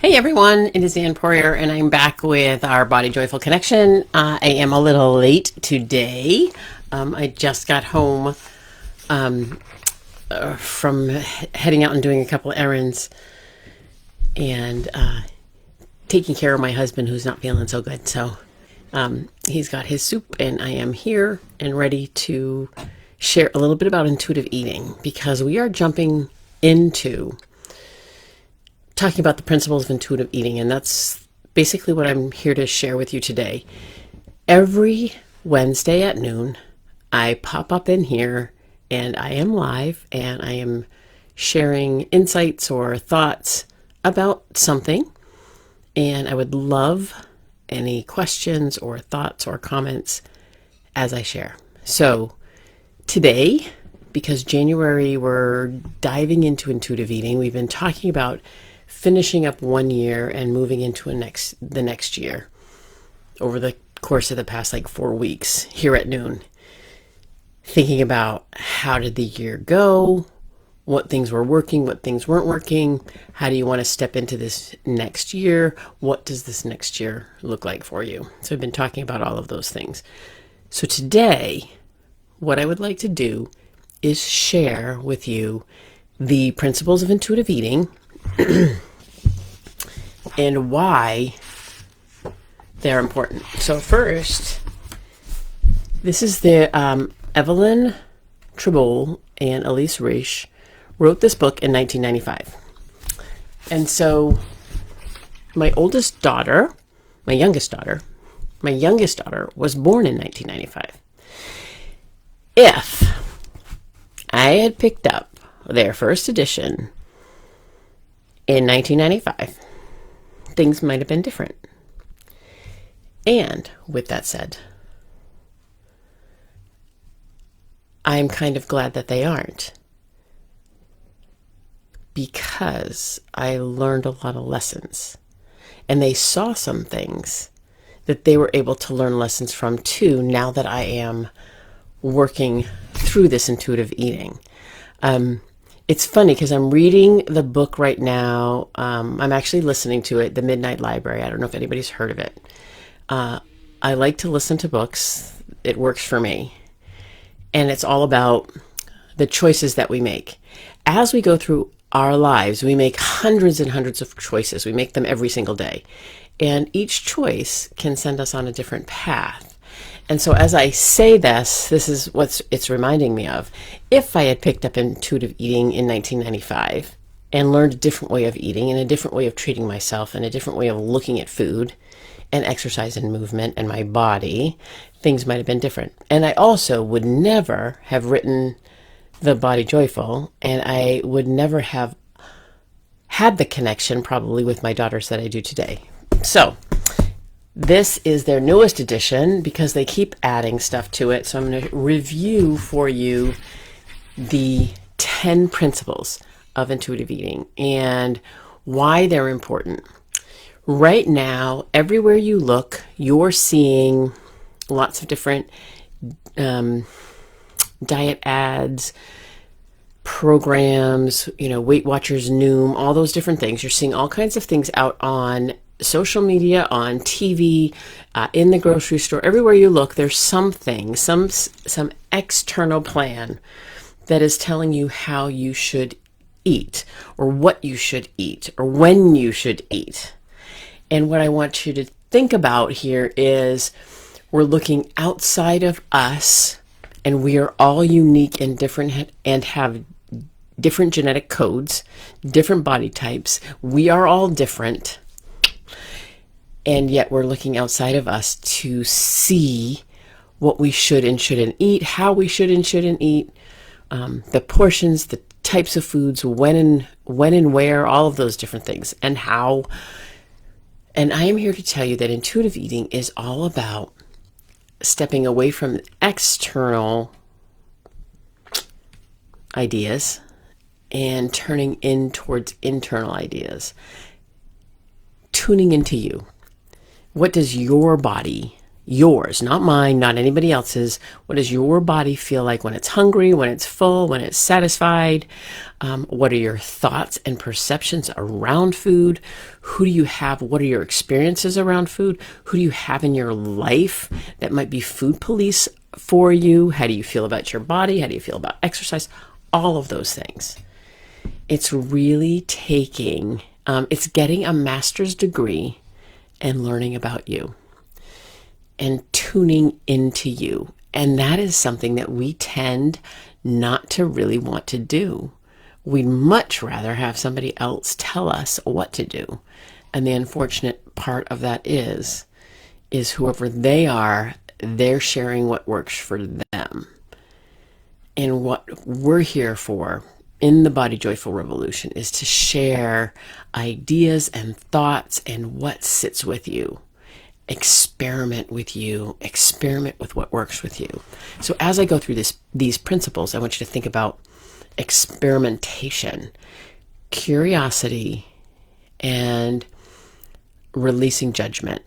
Hey everyone, it is Ann Poirier and I'm back with our Body Joyful Connection. I am a little late today. I just got home from heading out and doing a couple of errands and taking care of my husband who's not feeling so good. So he's got his soup and I am here and ready to share a little bit about intuitive eating because we are jumping into talking about the principles of intuitive eating, and that's basically what I'm here to share with you today. Every Wednesday at noon, I pop up in here and I am live and I am sharing insights or thoughts about something, and I would love any questions or thoughts or comments as I share. So today, because January we're diving into intuitive eating, we've been talking about finishing up 1 year and moving into the next year over the course of the past 4 weeks here at noon, thinking about how did the year go, what things were working, what things weren't working, how do you want to step into this next year, what does this next year look like for you. So I've been talking about all of those things. So today, what I would like to do is share with you the principles of intuitive eating and why they're important. So first, this is the Evelyn Tribole and Elise Reich wrote this book in 1995. And so my youngest daughter was born in 1995. If I had picked up their first edition in 1995, things might have been different. And with that said, I'm kind of glad that they aren't, because I learned a lot of lessons, and they saw some things that they were able to learn lessons from too, now that I am working through this intuitive eating. It's funny because I'm reading the book right now. I'm actually listening to it, The Midnight Library. I don't know if anybody's heard of it. I like to listen to books. It works for me. And it's all about the choices that we make. As we go through our lives, we make hundreds and hundreds of choices. We make them every single day. And each choice can send us on a different path. And so as I say this is what it's reminding me of. If I had picked up intuitive eating in 1995 and learned a different way of eating and a different way of treating myself and a different way of looking at food and exercise and movement and my body, things might have been different. And I also would never have written The Body Joyful, and I would never have had the connection probably with my daughters that I do today. So this is their newest edition because they keep adding stuff to it. So I'm going to review for you the 10 principles of intuitive eating and why they're important. Right now, everywhere you look, you're seeing lots of different diet ads, programs, Weight Watchers, Noom, all those different things. You're seeing all kinds of things out on social media, on TV, in the grocery store. Everywhere you look, there's something, some external plan that is telling you how you should eat, or what you should eat, or when you should eat. And what I want you to think about here is we're looking outside of us, and we are all unique and different and have different genetic codes, different body types. We are all different. And yet we're looking outside of us to see what we should and shouldn't eat, how we should and shouldn't eat, the portions, the types of foods, when and where, all of those different things, and how. And I am here to tell you that intuitive eating is all about stepping away from external ideas and turning in towards internal ideas, tuning into you. What does your body Yours, not mine, not anybody else's. What does your body feel like when it's hungry, when it's full, when it's satisfied? What are your thoughts and perceptions around food? Who do you have? What are your experiences around food? Who do you have in your life that might be food police for you? How do you feel about your body? How do you feel about exercise? All of those things. It's really it's getting a master's degree and learning about you and tuning into you. And that is something that we tend not to really want to do. We'd much rather have somebody else tell us what to do. And the unfortunate part of that is whoever they are, they're sharing what works for them. And what we're here for in the Body Joyful Revolution is to share ideas and thoughts and what sits with you. Experiment with you, experiment with what works with you. So as I go through these principles, I want you to think about experimentation, curiosity, and releasing judgment,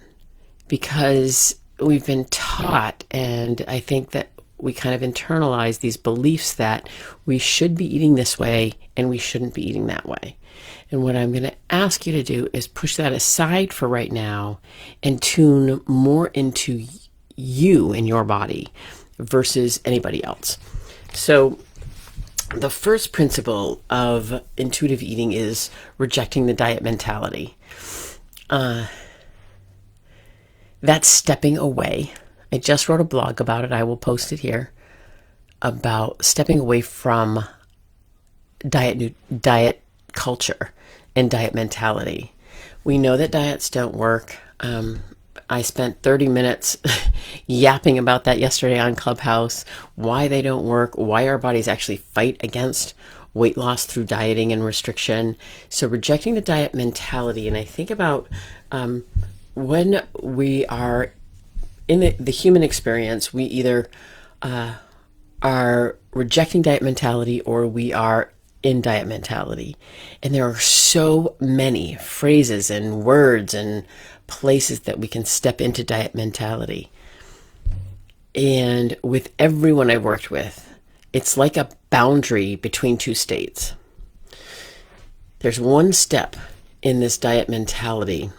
because we've been taught, and I think that we kind of internalize these beliefs that we should be eating this way and we shouldn't be eating that way. And what I'm going to ask you to do is push that aside for right now and tune more into you and your body versus anybody else. So the first principle of intuitive eating is rejecting the diet mentality. That's stepping away. I just wrote a blog about it. I will post it here, about stepping away from diet culture and diet mentality. We know that diets don't work. I spent 30 minutes yapping about that yesterday on Clubhouse, why they don't work, why our bodies actually fight against weight loss through dieting and restriction. So rejecting the diet mentality. And I think about when we are in the human experience, we either are rejecting diet mentality or we are in diet mentality. And there are so many phrases and words and places that we can step into diet mentality. And with everyone I've worked with, it's like a boundary between two states. There's one step in this diet mentality,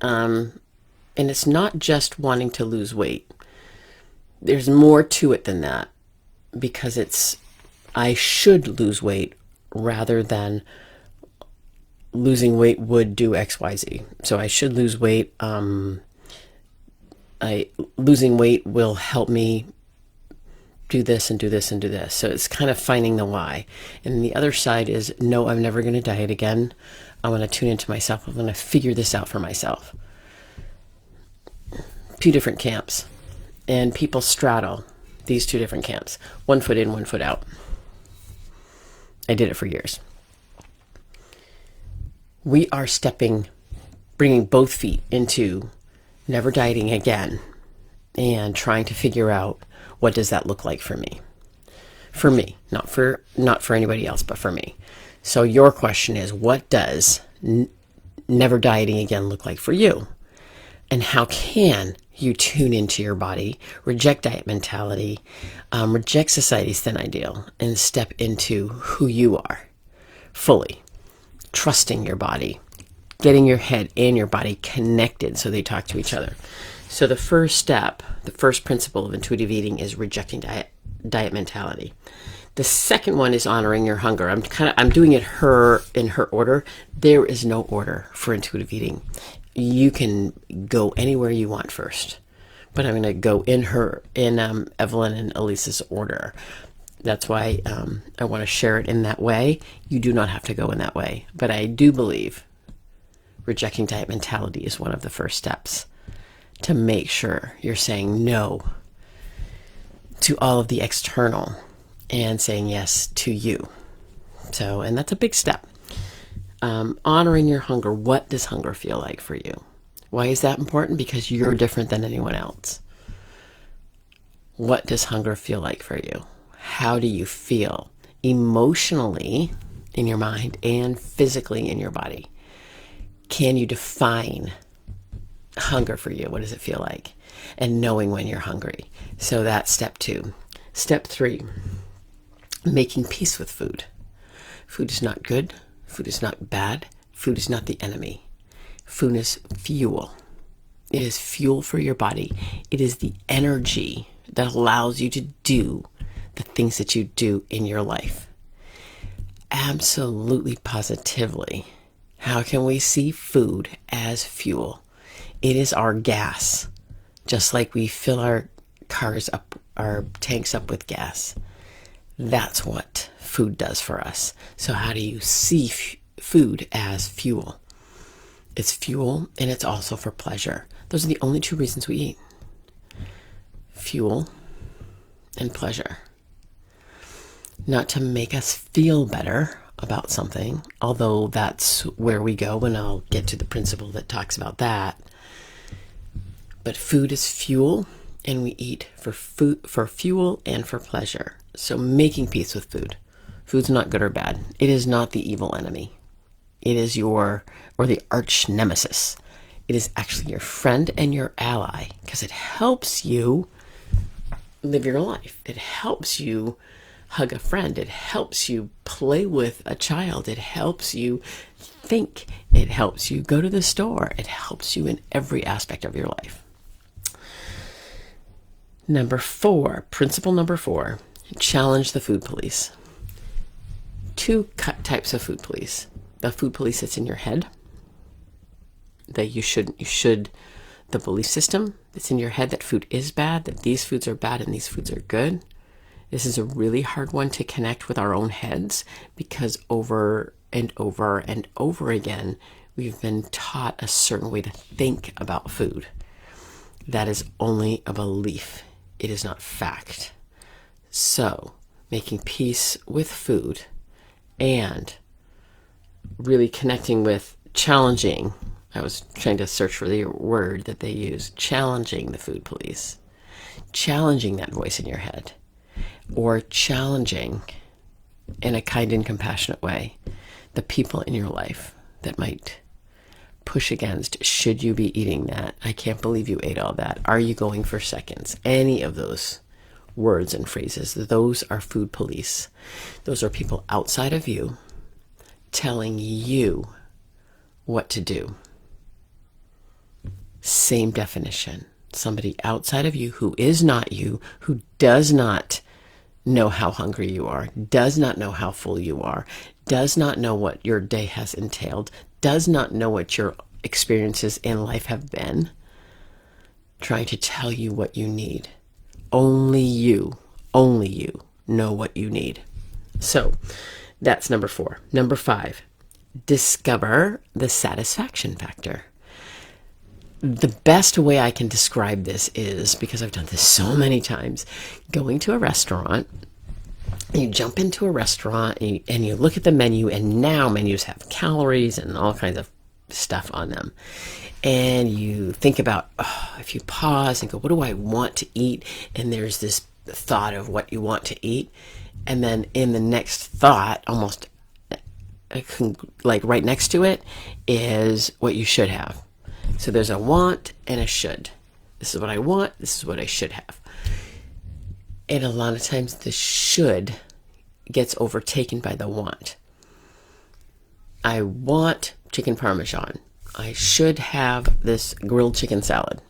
and it's not just wanting to lose weight. There's more to it than that, because I should lose weight rather than losing weight would do XYZ. So I should lose weight. Losing weight will help me do this and do this and do this. So it's kind of finding the why. And the other side is, no, I'm never going to diet again. I want to tune into myself. I'm going to figure this out for myself. Two different camps. And people straddle these two different camps. 1 foot in, 1 foot out. I did it for years. We are bringing both feet into never dieting again and trying to figure out, what does that look like for me? For me, not for anybody else, but for me. So your question is, what does never dieting again look like for you? And how can you tune into your body, reject diet mentality, reject society's thin ideal, and step into who you are fully, trusting your body, getting your head and your body connected so they talk to each other. So the first step, the first principle of intuitive eating is rejecting diet mentality. The second one is honoring your hunger. I'm doing it in her order. There is no order for intuitive eating. You can go anywhere you want first, but I'm going to go in Evelyn and Elisa's order. That's why I want to share it in that way. You do not have to go in that way, but I do believe rejecting diet mentality is one of the first steps to make sure you're saying no to all of the external and saying yes to you. So, and that's a big step. Honoring your hunger. What does hunger feel like for you? Why is that important? Because you're different than anyone else. What does hunger feel like for you? How do you feel emotionally in your mind and physically in your body? Can you define hunger for you. What does it feel like? And knowing when you're hungry. So that's step 2. Step 3, making peace with food. Food is not good. Food is not bad. Food is not the enemy. Food is fuel. It is fuel for your body. It is the energy that allows you to do the things that you do in your life. Absolutely, positively. How can we see food as fuel? It is our gas. Just like we fill our cars up, our tanks up with gas. That's what food does for us. So how do you see food as fuel? It's fuel, and it's also for pleasure. Those are the only 2 reasons we eat. Fuel and pleasure. Not to make us feel better about something, although that's where we go, and I'll get to the principle that talks about that. But food is fuel, and we eat for fuel and for pleasure. So making peace with food. Food's not good or bad. It is not the evil enemy. It is or the arch nemesis. It is actually your friend and your ally, because it helps you live your life. It helps you hug a friend. It helps you play with a child. It helps you think. It helps you go to the store. It helps you in every aspect of your life. Number 4, principle number 4, challenge the food police. 2 types of food police. The food police that's in your head, that you should, the belief system that's in your head that food is bad, that these foods are bad and these foods are good. This is a really hard one to connect with our own heads, because over and over and over again, we've been taught a certain way to think about food. That is only a belief. It is not fact. So, making peace with food and really connecting with challenging. I was trying to search for the word that they use. Challenging the food police. Challenging that voice in your head. Or challenging, in a kind and compassionate way, the people in your life that might push against, should you be eating that? I can't believe you ate all that. Are you going for seconds? Any of those words and phrases, those are food police. Those are people outside of you telling you what to do. Same definition. Somebody outside of you who is not you, who does not know how hungry you are, does not know how full you are, does not know what your day has entailed, does not know what your experiences in life have been, trying to tell you what you need. Only you know what you need. So that's number 4. Number 5, discover the satisfaction factor. The best way I can describe this is, because I've done this so many times, going to a restaurant, you jump into a restaurant and you look at the menu, and now menus have calories and all kinds of stuff on them. And you think about, if you pause and go, what do I want to eat? And there's this thought of what you want to eat. And then in the next thought, almost like right next to it, is what you should have. So there's a want and a should. This is what I want. This is what I should have. And a lot of times the should gets overtaken by the want. I want chicken parmesan. I should have this grilled chicken salad,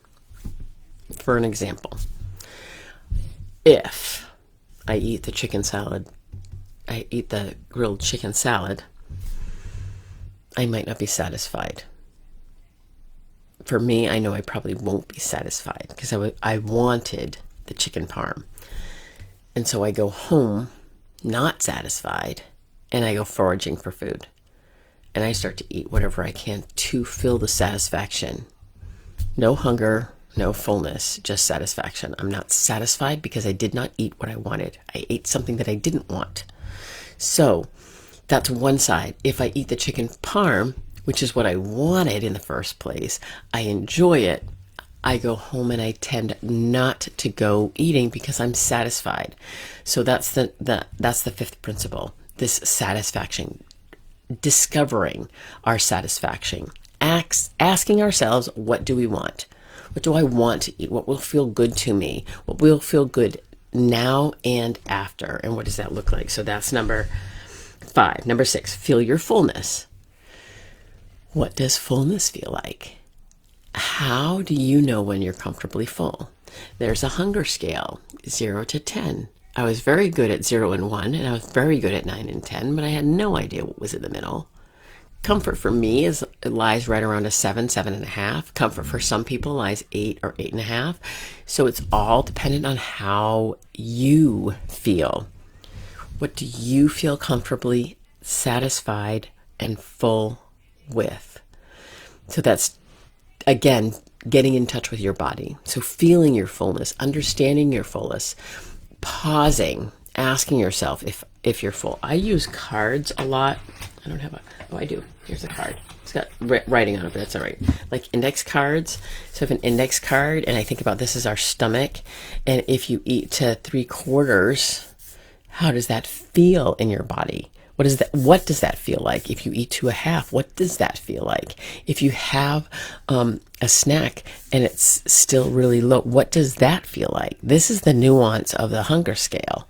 for an example. If I eat the chicken salad, I eat the grilled chicken salad, I might not be satisfied. For me, I know I probably won't be satisfied because I wanted the chicken parm. And so I go home not satisfied, and I go foraging for food. And I start to eat whatever I can to fill the satisfaction. No hunger, no fullness, just satisfaction. I'm not satisfied because I did not eat what I wanted. I ate something that I didn't want. So that's one side. If I eat the chicken parm, which is what I wanted in the first place, I enjoy it, I go home and I tend not to go eating because I'm satisfied. So that's the 5th principle, this satisfaction, discovering our satisfaction, asking ourselves, what do we want? What do I want to eat? What will feel good to me? What will feel good now and after? And what does that look like? So that's number 5. Number 6, feel your fullness. What does fullness feel like? How do you know when you're comfortably full? There's a hunger scale, 0 to 10. I was very good at 0 and 1, and I was very good at 9 and 10, but I had no idea what was in the middle. Comfort for me lies right around a 7, 7.5. Comfort for some people lies 8 or 8.5. So it's all dependent on how you feel. What do you feel comfortably satisfied and full with? So that's, again, getting in touch with your body. So feeling your fullness, understanding your fullness, pausing, asking yourself if you're full. I use cards a lot. I don't have I do. Here's a card. It's got writing on it, but that's all right. Like index cards. So I have an index card, and I think about this as our stomach. And if you eat to 3/4, how does that feel in your body? What does that feel like? If you eat to 1/2, what does that feel like? If you have a snack and it's still really low, what does that feel like? This is the nuance of the hunger scale.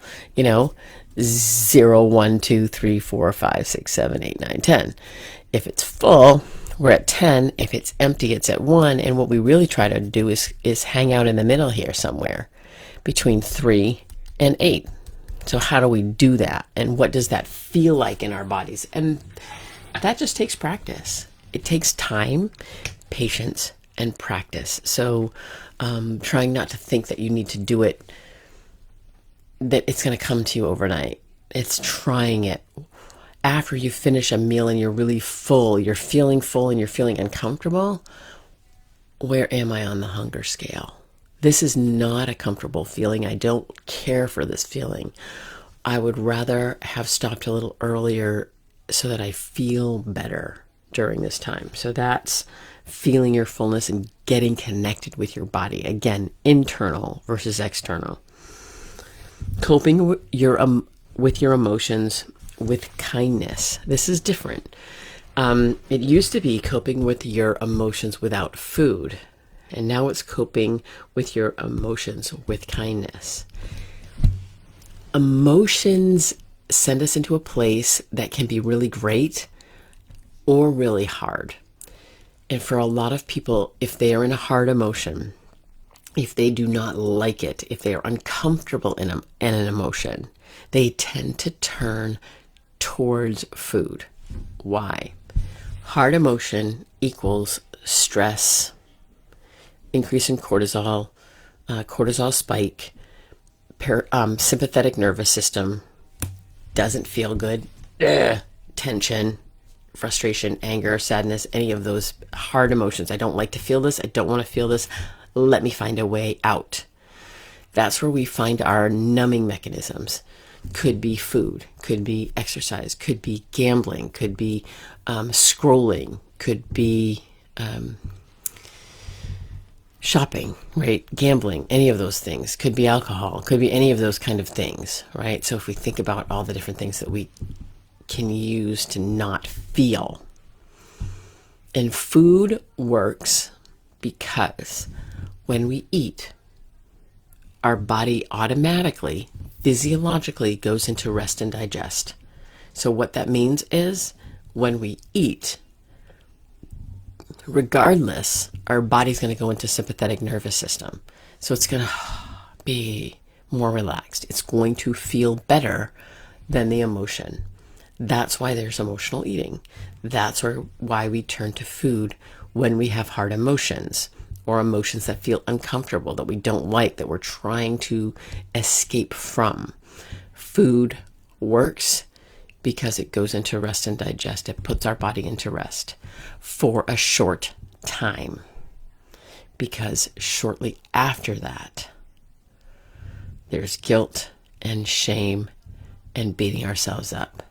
0, 1, 2, 3, 4, 5, 6, 7, 8, 9, 10. If it's full, we're at 10. If it's empty, it's at 1. And what we really try to do is hang out in the middle here somewhere between 3 and 8. So how do we do that? And what does that feel like in our bodies? And that just takes practice. It takes time, patience, and practice. So trying not to think that you need to do it, that it's going to come to you overnight. It's trying it. After you finish a meal and you're really full, you're feeling full and you're feeling uncomfortable, where am I on the hunger scale? This is not a comfortable feeling. I don't care for this feeling. I would rather have stopped a little earlier so that I feel better during this time. So that's feeling your fullness and getting connected with your body. Again, internal versus external. Coping with your emotions with kindness. This is different. It used to be coping with your emotions without food. And now it's coping with your emotions with kindness. Emotions send us into a place that can be really great or really hard. And for a lot of people, if they are in a hard emotion, if they do not like it, if they are uncomfortable in an emotion, they tend to turn towards food. Why? Hard emotion equals stress, increase in cortisol, cortisol spike, sympathetic nervous system, doesn't feel good, tension, frustration, anger, sadness, any of those hard emotions. I don't like to feel this. I don't want to feel this. Let me find a way out. That's where we find our numbing mechanisms. Could be food, could be exercise, could be gambling, could be scrolling, could be shopping, right? Gambling, any of those things. Could be alcohol, could be any of those kind of things, right? So if we think about all the different things that we can use to not feel. And food works because when we eat, our body automatically, physiologically goes into rest and digest. So what that means is when we eat, regardless, our body's going to go into sympathetic nervous system. So it's going to be more relaxed. It's going to feel better than the emotion. That's why there's emotional eating. That's why we turn to food when we have hard emotions or emotions that feel uncomfortable, that we don't like, that we're trying to escape from. Food works because it goes into rest and digest. It puts our body into rest for a short time, because shortly after that, there's guilt and shame and beating ourselves up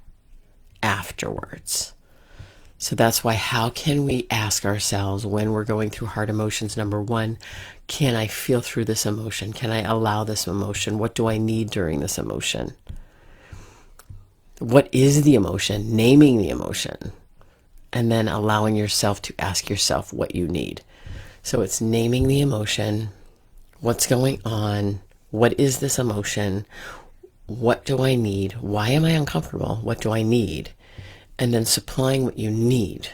afterwards. So that's why, how can we ask ourselves when we're going through hard emotions? Number one, can I feel through this emotion? Can I allow this emotion? What do I need during this emotion? What is the emotion? Naming the emotion. and then allowing yourself to ask yourself what you need. So it's naming the emotion, what's going on, what is this emotion, what do I need, why am I uncomfortable, what do I need, and then supplying what you need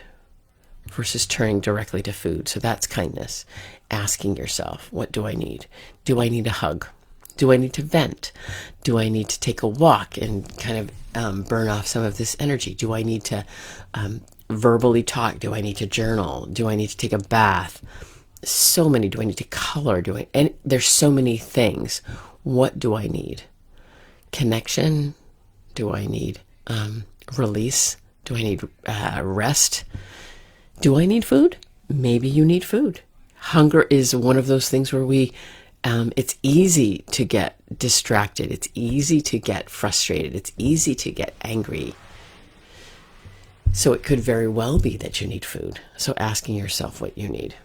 versus turning directly to food. So that's kindness. Asking yourself, what do I need? Do I need a hug? Do I need to vent? Do I need to take a walk and kind of burn off some of this energy? Do I need to verbally talk? Do I need to journal? Do I need to take a bath? So many. Do I need to color? And there's so many things. What do I need? Connection? Do I need release? Do I need rest? Do I need food? Maybe you need food. Hunger is one of those things where it's easy to get distracted. It's easy to get frustrated. It's easy to get angry. So it could very well be that you need food. So asking yourself what you need.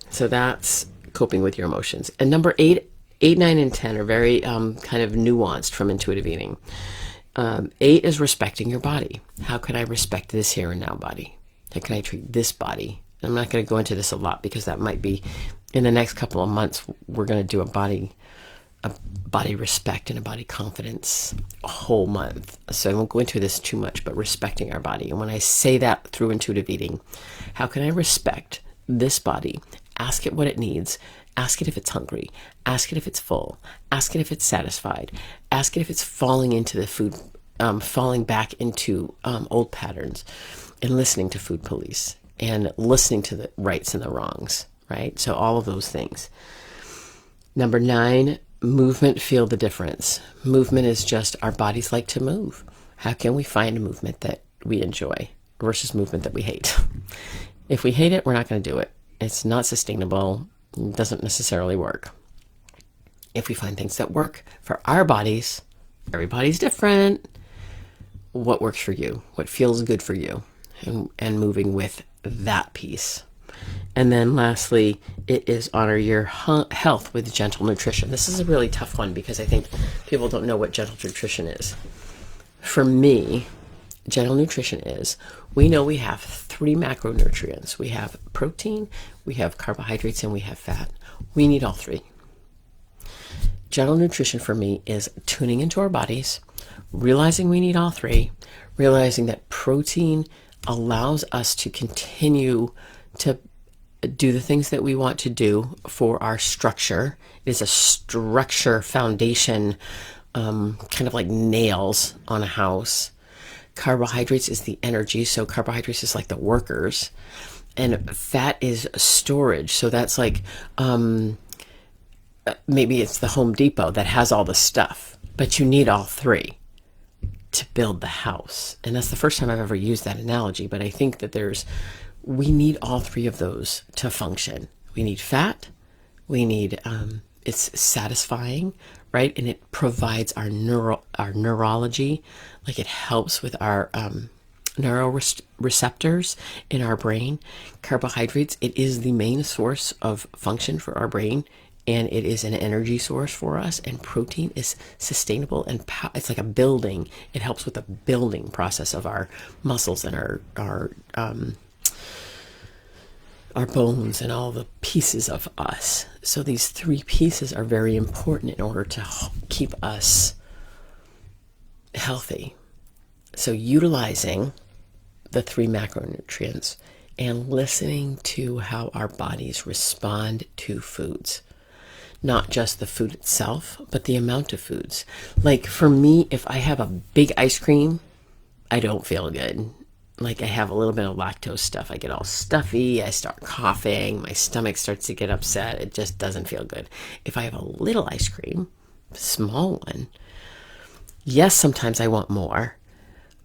So that's coping with your emotions. And number 8, 9, and 10 are very kind of nuanced from intuitive eating. 8 is respecting your body. How can I respect this here and now body? How can I treat this body? I'm not going to go into this a lot because that might be in the next couple of months. We're going to do a body respect and a body confidence a whole month. So I won't go into this too much, but respecting our body. And when I say that through intuitive eating, how can I respect this body? Ask it what it needs. Ask it if it's hungry. Ask it if it's full. Ask it if it's satisfied. Ask it if it's falling into the food, falling back into old patterns, and listening to food police and listening to the rights and the wrongs, right? So all of those things. Number 9, movement, feel the difference. Movement is just our bodies like to move. How can we find a movement that we enjoy versus movement that we hate? If we hate it, we're not going to do it. It's not sustainable. It doesn't necessarily work. If we find things that work for our bodies, everybody's different. What works for you? What feels good for you? And moving with that piece. And then lastly, it is honor your health with gentle nutrition. This is a really tough one because I think people don't know what gentle nutrition is. For me, gentle nutrition is, we know we have 3 macronutrients. We have protein, we have carbohydrates, and we have fat. We need all 3. Gentle nutrition for me is tuning into our bodies, realizing we need all 3, realizing that protein allows us to continue to do the things that we want to do for our structure. It is a structure foundation, kind of like nails on a house. Carbohydrates is the energy, so carbohydrates is like the workers, and fat is storage. So that's like maybe it's the Home Depot that has all the stuff, but you need all 3 to build the house. And that's the first time I've ever used that analogy, but I think that we need all 3 of those to function. We need fat, we need it's satisfying, right? And it provides our neurology, like it helps with our neuroreceptors in our brain. Carbohydrates, it is the main source of function for our brain, and it is an energy source for us. And protein is sustainable and it's like a building. It helps with the building process of our muscles and our bones and all the pieces of us. So these 3 pieces are very important in order to keep us healthy. So utilizing the 3 macronutrients and listening to how our bodies respond to foods. Not just the food itself, but the amount of foods. Like for me, if I have a big ice cream, I don't feel good. Like I have a little bit of lactose stuff. I get all stuffy. I start coughing. My stomach starts to get upset. It just doesn't feel good. If I have a little ice cream, a small one, yes, sometimes I want more,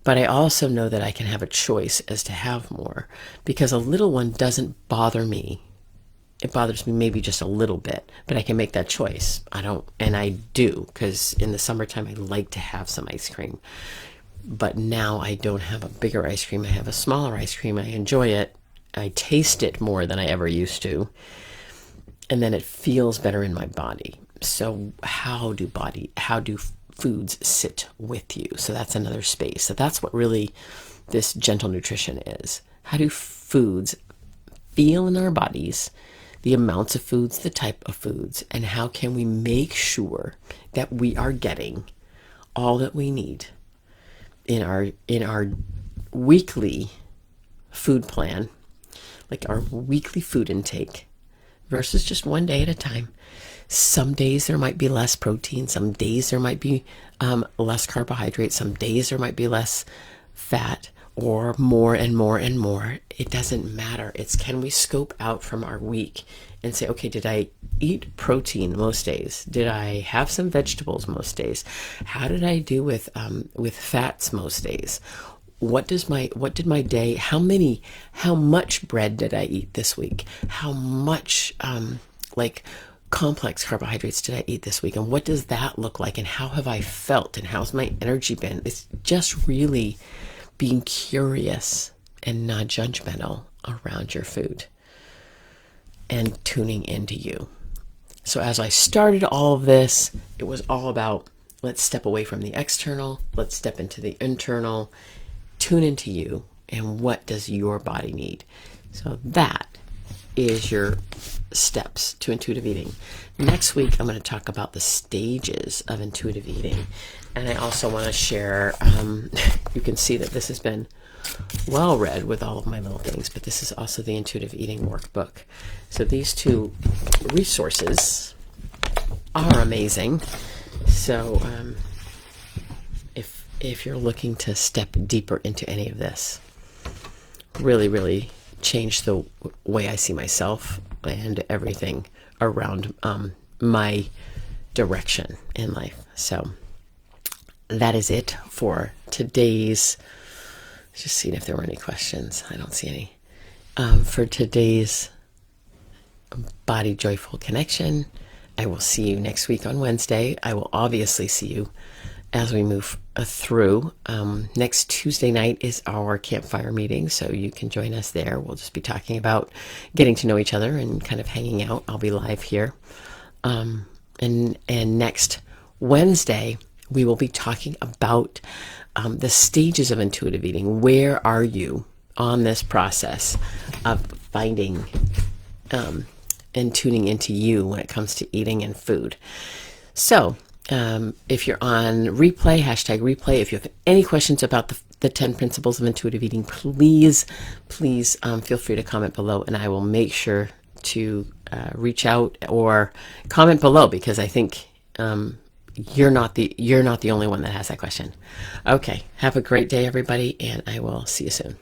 but I also know that I can have a choice as to have more because a little one doesn't bother me. It bothers me maybe just a little bit, but I can make that choice. I do, because in the summertime I like to have some ice cream. But now I don't have a bigger ice cream. I have a smaller ice cream. I enjoy it. I taste it more than I ever used to. And then it feels better in my body. So how do foods sit with you? So that's another space. So that's what really this gentle nutrition is. How do foods feel in our bodies, the amounts of foods, the type of foods, and how can we make sure that we are getting all that we need in our weekly food plan, like our weekly food intake, versus just one day at a time. Some days there might be less protein, some days there might be less carbohydrates, some days there might be less fat, or more and more and more. It doesn't matter. It's, can we scope out from our week and say, okay, did I eat protein most days? Did I have some vegetables most days? How did I do with fats most days? What did my day, how much bread did I eat this week? How much complex carbohydrates did I eat this week? And what does that look like? And how have I felt? And how's my energy been? It's just really being curious and not judgmental around your food and tuning into you. So as I started all of this, it was all about, let's step away from the external, let's step into the internal, tune into you, and what does your body need? So that is your steps to intuitive eating. Next week, I'm going to talk about the stages of intuitive eating. And I also want to share, you can see that this has been well read with all of my little things, but this is also the intuitive eating workbook. So these two resources are amazing. So if you're looking to step deeper into any of this, really change the way I see myself and everything around my direction in life. So that is it for today's, just seeing if there were any questions. I don't see any. For today's Body Joyful Connection, I will see you next week on Wednesday. I will obviously see you as we move through. Next Tuesday night is our campfire meeting, so you can join us there. We'll just be talking about getting to know each other and kind of hanging out. I'll be live here. And next Wednesday, we will be talking about the stages of intuitive eating. Where are you on this process of finding and tuning into you when it comes to eating and food? So if you're on replay, hashtag replay, if you have any questions about the 10 principles of intuitive eating, please feel free to comment below, and I will make sure to reach out or comment below, because I think you're not the only one that has that question. Okay, have a great day, everybody, and I will see you soon.